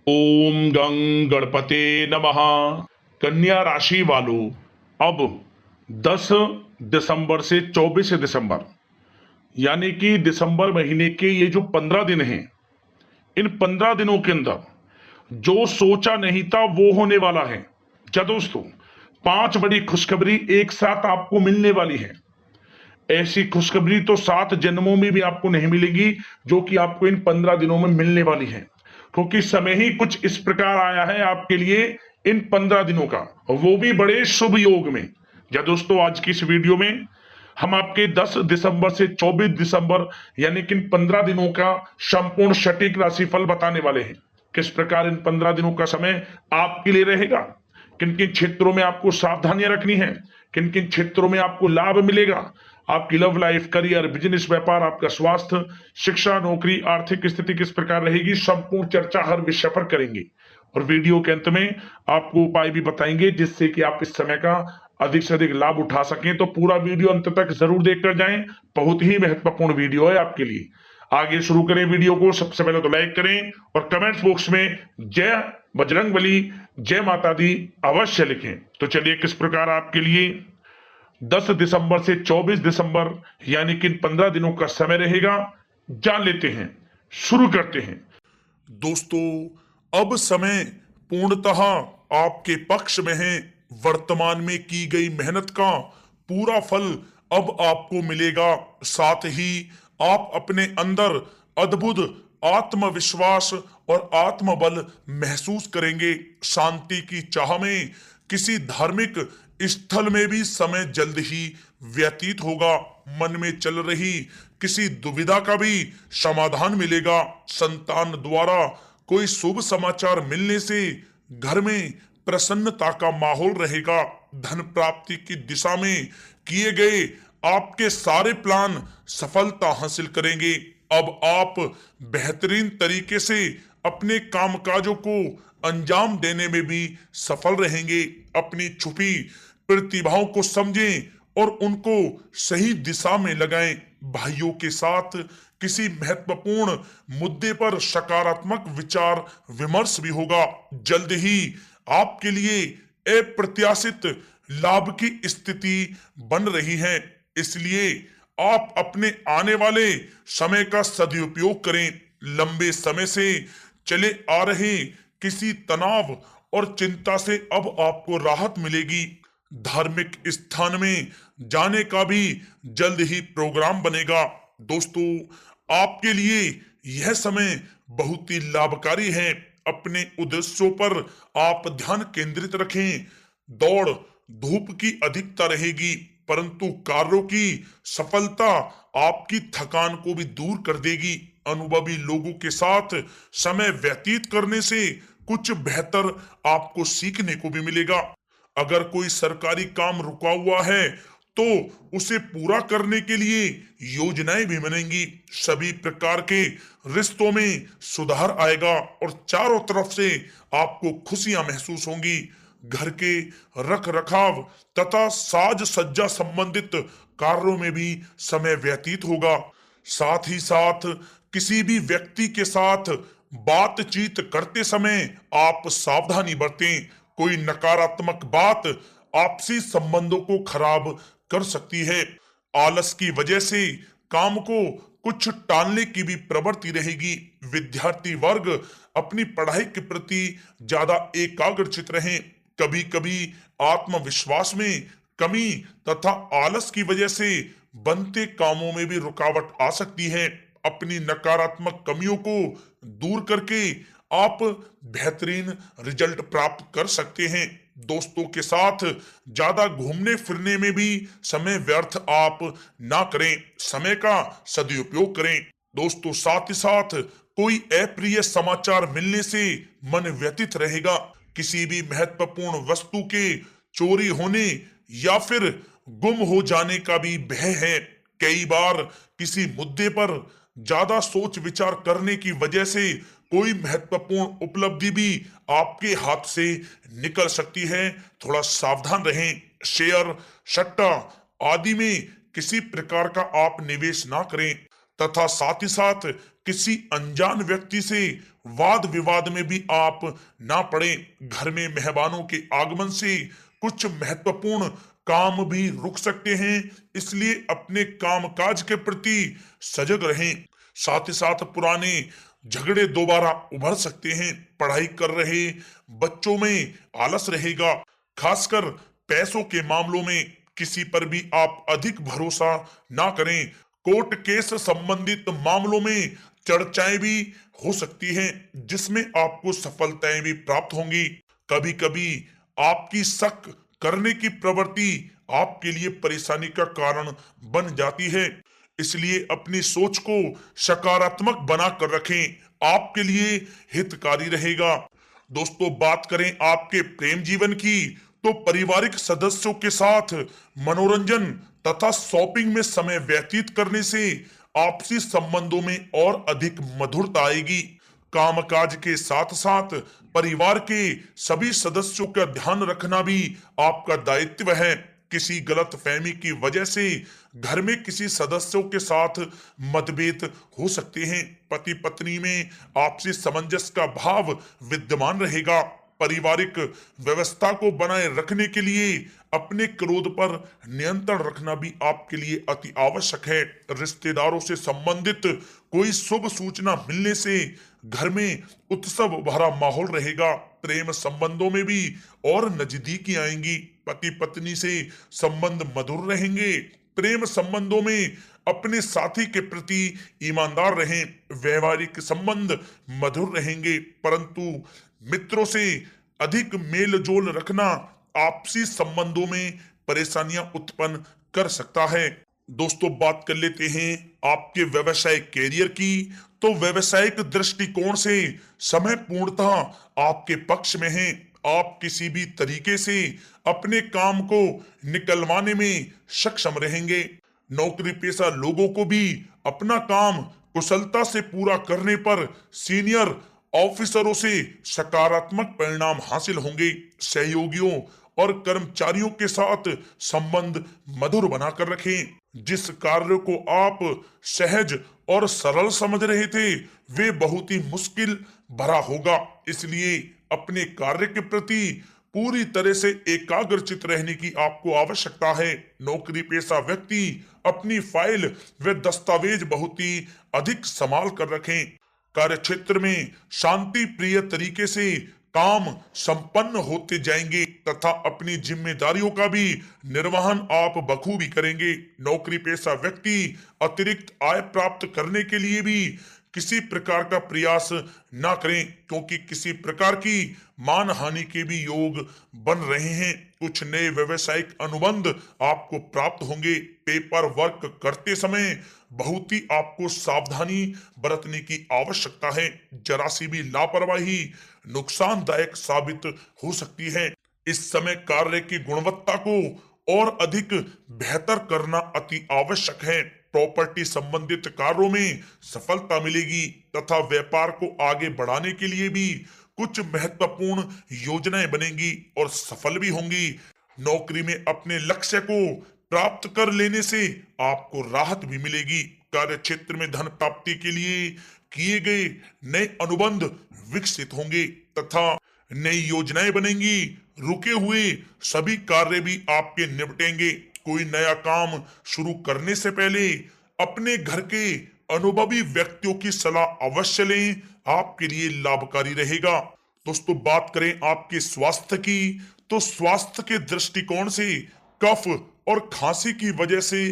ओम गं गणपते नमः। कन्या राशि वालों, अब 10 दिसंबर से 24 दिसंबर यानी कि दिसंबर महीने के ये जो 15 दिन हैं, इन 15 दिनों के अंदर जो सोचा नहीं था वो होने वाला है। क्या दोस्तों, 5 बड़ी खुशखबरी एक साथ आपको मिलने वाली है। ऐसी खुशखबरी तो 7 जन्मों में भी आपको नहीं मिलेगी जो कि आपको इन 15 दिनों में मिलने वाली है, क्योंकि समय ही कुछ इस प्रकार आया है आपके लिए इन 15 दिनों का, वो भी बड़े शुभ योग में। या दोस्तों, आज की इस वीडियो में हम आपके 10 दिसंबर से 24 दिसंबर यानी कि इन 15 दिनों का संपूर्ण सटीक राशिफल बताने वाले हैं। किस प्रकार इन 15 दिनों का समय आपके लिए रहेगा, किन किन क्षेत्रों में आपको सावधानियां रखनी है, किन किन क्षेत्रों में आपको लाभ मिलेगा, आपकी लव लाइफ, करियर, बिजनेस, व्यापार, आपका स्वास्थ्य, शिक्षा, नौकरी, आर्थिक स्थिति किस प्रकार रहेगी, संपूर्ण चर्चा हर विषय पर करेंगे। और वीडियो के अंत में आपको उपाय भी बताएंगे जिससे कि आप इस समय का अधिक से अधिक लाभ उठा सकें। तो पूरा वीडियो अंत तक जरूर देखकर जाएं, बहुत ही महत्वपूर्ण वीडियो है आपके लिए। आगे शुरू करें वीडियो को। सबसे पहले तो लाइक करें और कमेंट्स बॉक्स में जय बजरंगबली, जय माता दी अवश्य लिखें। तो चलिए, किस प्रकार आपके लिए 10 दिसंबर से 24 दिसंबर यानी कि 15 दिनों का समय रहेगा, जान लेते हैं। शुरू करते हैं। दोस्तों, अब समय पूर्णतः आपके पक्ष में है। वर्तमान में की गई मेहनत का पूरा फल अब आपको मिलेगा। साथ ही आप अपने अंदर अद्भुत आत्मविश्वास और आत्मबल महसूस करेंगे। शांति की चाह में किसी धार्मिक स्थल में भी समय जल्द ही व्यतीत होगा। मन में चल रही किसी दुविधा का भी समाधान मिलेगा। संतान द्वारा कोई शुभ समाचार मिलने से घर में प्रसन्नता का माहौल रहेगा। धन प्राप्ति की दिशा में किए गए आपके सारे प्लान सफलता हासिल करेंगे। अब आप बेहतरीन तरीके से अपने कामकाजों को अंजाम देने में भी सफल रहेंगे। अपनी छुपी प्रतिभाओं को समझें और उनको सही दिशा में लगाएं। भाइयों के साथ किसी महत्वपूर्ण मुद्दे पर सकारात्मक विचार विमर्श भी होगा। जल्द ही आपके लिए अप्रत्याशित लाभ की स्थिति बन रही है, इसलिए आप अपने आने वाले समय का सदुपयोग करें। लंबे समय से चले आ रहे किसी तनाव और चिंता से अब आपको राहत मिलेगी। धार्मिक स्थान में जाने का भी जल्द ही प्रोग्राम बनेगा। दोस्तों, आपके लिए यह समय बहुत ही लाभकारी है। अपने उद्देश्यों पर आप ध्यान केंद्रित रखें। दौड़ धूप की अधिकता रहेगी, परंतु कार्यों की सफलता आपकी थकान को भी दूर कर देगी। अनुभवी लोगों के साथ समय व्यतीत करने से कुछ बेहतर आपको सीखने को भी मिलेगा। अगर कोई सरकारी काम रुका हुआ है तो उसे पूरा करने के लिए योजनाएं भी बनेंगी। सभी प्रकार के रिश्तों में सुधार आएगा और चारों तरफ से आपको खुशियां महसूस होंगी। घर के रख रखाव तथा साज सज्जा संबंधित कार्यों में भी समय व्यतीत होगा। साथ ही साथ किसी भी व्यक्ति के साथ बातचीत करते समय आप सावधानी बरतें। कोई नकारात्मक बात आपसी संबंधों को खराब कर सकती है। आलस की वजह से काम को कुछ टालने की भी प्रवृत्ति रहेगी। विद्यार्थी वर्ग अपनी पढ़ाई के प्रति ज्यादा एकाग्रचित रहें। कभी कभी आत्मविश्वास में कमी तथा आलस की वजह से बनते कामों में भी रुकावट आ सकती है। अपनी नकारात्मक कमियों को दूर करके आप बेहतरीन रिजल्ट प्राप्त कर सकते हैं। दोस्तों के साथ ज्यादा घूमने फिरने में भी समय व्यर्थ आप ना करें, समय का सदुपयोग करें। दोस्तों, साथ ही साथ कोई अप्रिय समाचार मिलने से मन व्यथित रहेगा। किसी भी महत्वपूर्ण वस्तु के चोरी होने या फिर गुम हो जाने का भी भय है। कई बार किसी मुद्दे पर ज्यादा सोच विचार करने की वजह से कोई महत्वपूर्ण उपलब्धि भी आपके हाथ से निकल सकती है। थोड़ा सावधान रहें। शेयर, सट्टा आदि में किसी प्रकार का आप निवेश ना करें तथा साथ ही साथ किसी अनजान व्यक्ति से वाद विवाद में भी आप ना पड़े। घर में मेहमानों के आगमन से कुछ महत्वपूर्ण काम भी रुक सकते हैं, इसलिए अपने कामकाज के प्रति सजग रहें। साथ ही साथ पुराने झगड़े दोबारा उभर सकते हैं। पढ़ाई कर रहे बच्चों में आलस रहेगा। खासकर पैसों के मामलों में किसी पर भी आप अधिक भरोसा ना करें। कोर्ट केस संबंधित मामलों में चर्चाएं भी हो सकती हैं, जिसमें आपको सफलताएं भी प्राप्त होंगी। कभी कभी आपकी शक करने की प्रवृत्ति आपके लिए परेशानी का कारण बन जाती है, इसलिए अपनी सोच को सकारात्मक बनाकर रखें, आपके लिए हितकारी रहेगा। दोस्तों, बात करें आपके प्रेम जीवन की, तो पारिवारिक सदस्यों के साथ मनोरंजन तथा शॉपिंग में समय व्यतीत करने से आपसी संबंधों में और अधिक मधुरता आएगी। कामकाज के साथ साथ परिवार के सभी सदस्यों का ध्यान रखना भी आपका दायित्व है। किसी गलत फहमी की वजह से घर में किसी सदस्यों के साथ मतभेद हो सकते हैं। पति पत्नी में आपसी सामंजस्य का भाव विद्यमान रहेगा। पारिवारिक व्यवस्था को बनाए रखने के लिए अपने क्रोध पर नियंत्रण रखना भी आपके लिए अति आवश्यक है। रिश्तेदारों से संबंधित कोई शुभ सूचना मिलने से घर में उत्सव भरा माहौल रहेगा। प्रेम संबंधों में भी और नजदीकी आएंगी। पति पत्नी से संबंध मधुर रहेंगे। प्रेम संबंधों में अपने साथी के प्रति ईमानदार रहें। वैवाहिक संबंध मधुर रहेंगे, परंतु मित्रों से अधिक मेल जोल रखना आपसी संबंधों में परेशानियां उत्पन्न कर सकता है। दोस्तों, बात कर लेते हैं आपके व्यवसायिक कैरियर की। तो व्यवसायिक दृष्टिकोण से समय पूर्णतः आपके पक्ष में है। आप किसी भी तरीके से अपने काम को निकलवाने में सक्षम रहेंगे। नौकरी पेशा लोगों को भी अपना काम कुशलता से पूरा करने पर सीनियर ऑफिसरों से सकारात्मक परिणाम हासिल होंगे। सहयोगियों और कर्मचारियों के साथ संबंध मधुर बनाकर रखें। जिस कार्य को आप सहज और सरल समझ रहे थे, वे बहुत ही मुश्किल भरा होगा, इसलिए अपने कार्य के प्रति पूरी तरह से एकाग्रचित रहने की आपको आवश्यकता है। नौकरी पेशा व्यक्ति अपनी फाइल व दस्तावेज बहुत ही अधिक संभाल कर रखें। कार्य क्षेत्र में शांति प्रिय तरीके से काम संपन्न होते जाएंगे तथा अपनी जिम्मेदारियों का भी निर्वहन आप बखूबी करेंगे। नौकरी पेशा व्यक्ति अतिरिक्त आय प्राप्त करने के लिए भी किसी प्रकार का प्रयास ना करें, क्योंकि किसी प्रकार की मान हानि के भी योग बन रहे हैं। कुछ नए व्यवसायिक अनुबंध आपको प्राप्त होंगे। पेपर वर्क करते समय बहुत ही आपको सावधानी बरतने की आवश्यकता है। जरा सी भी लापरवाही नुकसानदायक साबित हो सकती है। इस समय कार्य की गुणवत्ता को और अधिक बेहतर करना अति आवश्यक है। प्रॉपर्टी संबंधित कार्यों में सफलता मिलेगी तथा व्यापार को आगे बढ़ाने के लिए भी कुछ महत्वपूर्ण योजनाएं बनेंगी और सफल भी होंगी। नौकरी में अपने लक्ष्य को प्राप्त कर लेने से आपको राहत भी मिलेगी। कार्य क्षेत्र में धन प्राप्ति के लिए किए गए नए अनुबंध विकसित होंगे तथा नई योजनाएं बनेंगी। रुके हुए सभी कार्य भी आपके निपटेंगे। कोई नया काम शुरू करने से पहले अपने घर के अनुभवी व्यक्तियों की सलाह अवश्य लें, आपके लिए लाभकारी रहेगा। दोस्तों, बात करें आपके स्वास्थ्य की, तो स्वास्थ्य के दृष्टिकोण से कफ और खांसी की वजह से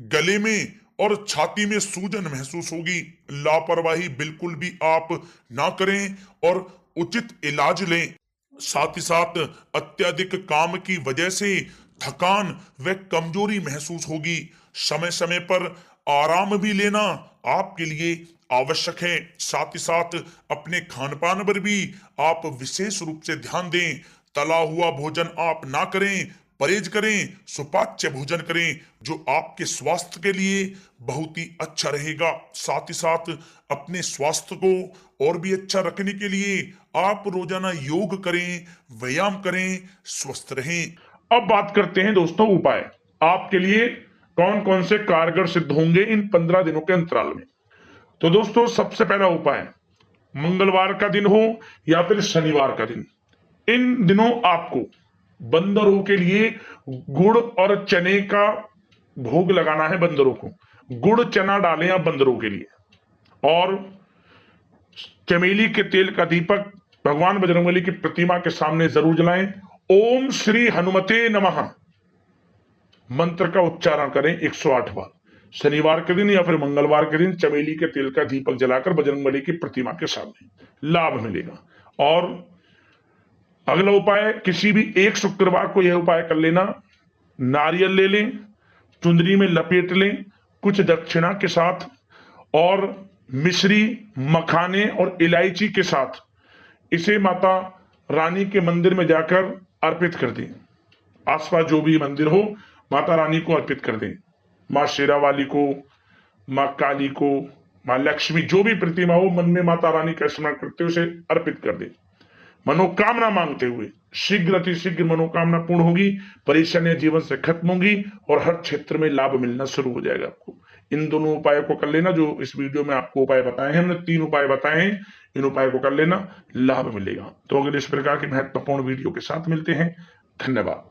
गले में और छाती में सूजन महसूस होगी। लापरवाही बिल्कुल भी आप ना करें और उचित इलाज लें। साथ ही साथ अत्यधिक काम की वजह से थकान व कमजोरी महसूस होगी। समय समय पर आराम भी लेना आपके लिए आवश्यक है। साथ ही साथ अपने खान पान पर भी आप विशेष रूप से ध्यान दें। तला हुआ भोजन आप ना करें, परहेज करें, सुपाच्य भोजन करें, जो आपके स्वास्थ्य के लिए बहुत ही अच्छा रहेगा। साथ ही साथ अपने स्वास्थ्य को और भी अच्छा रखने के लिए आप रोजाना योग करें, व्यायाम करें, स्वस्थ रहें। अब बात करते हैं दोस्तों उपाय आपके लिए कौन कौन से कारगर सिद्ध होंगे इन 15 दिनों के अंतराल में। तो दोस्तों, सबसे पहला उपाय, मंगलवार का दिन हो या फिर शनिवार का दिन, इन दिनों आपको बंदरों के लिए गुड़ और चने का भोग लगाना है। बंदरों को गुड़ चना डालें आप बंदरों के लिए, और चमेली के तेल का दीपक भगवान बजरंगबली की प्रतिमा के सामने जरूर जलाएं। ओम श्री हनुमते नमः मंत्र का उच्चारण करें 108 बार। शनिवार के दिन या फिर मंगलवार के दिन चमेली के तेल का दीपक जलाकर बजरंगबली की प्रतिमा के सामने लाभ मिलेगा। और अगला उपाय, किसी भी एक शुक्रवार को यह उपाय कर लेना। नारियल ले लें, चुंदरी में लपेट लें कुछ दक्षिणा के साथ, और मिश्री, मखाने और इलायची के साथ इसे माता रानी के मंदिर में जाकर अर्पित कर दें। आसपास जो भी मंदिर हो माता रानी को अर्पित कर दें। माँ शेरावाली को, माँ काली को, माँ लक्ष्मी, जो भी प्रतिमा हो मन में माता रानी का स्मरण करते हुए उसे अर्पित कर दें। मनोकामना मांगते हुए शीघ्र अतिशीघ्र मनोकामना पूर्ण होगी, परेशानियां जीवन से खत्म होंगी और हर क्षेत्र में लाभ मिलना शुरू हो जाएगा आपको। इन दोनों उपायों को कर लेना। जो इस वीडियो में आपको उपाय बताए हैं, हमने 3 उपाय बताए हैं, इन उपायों को कर लेना, लाभ मिलेगा। तो अगले इस प्रकार की महत्वपूर्ण वीडियो के साथ मिलते हैं। धन्यवाद।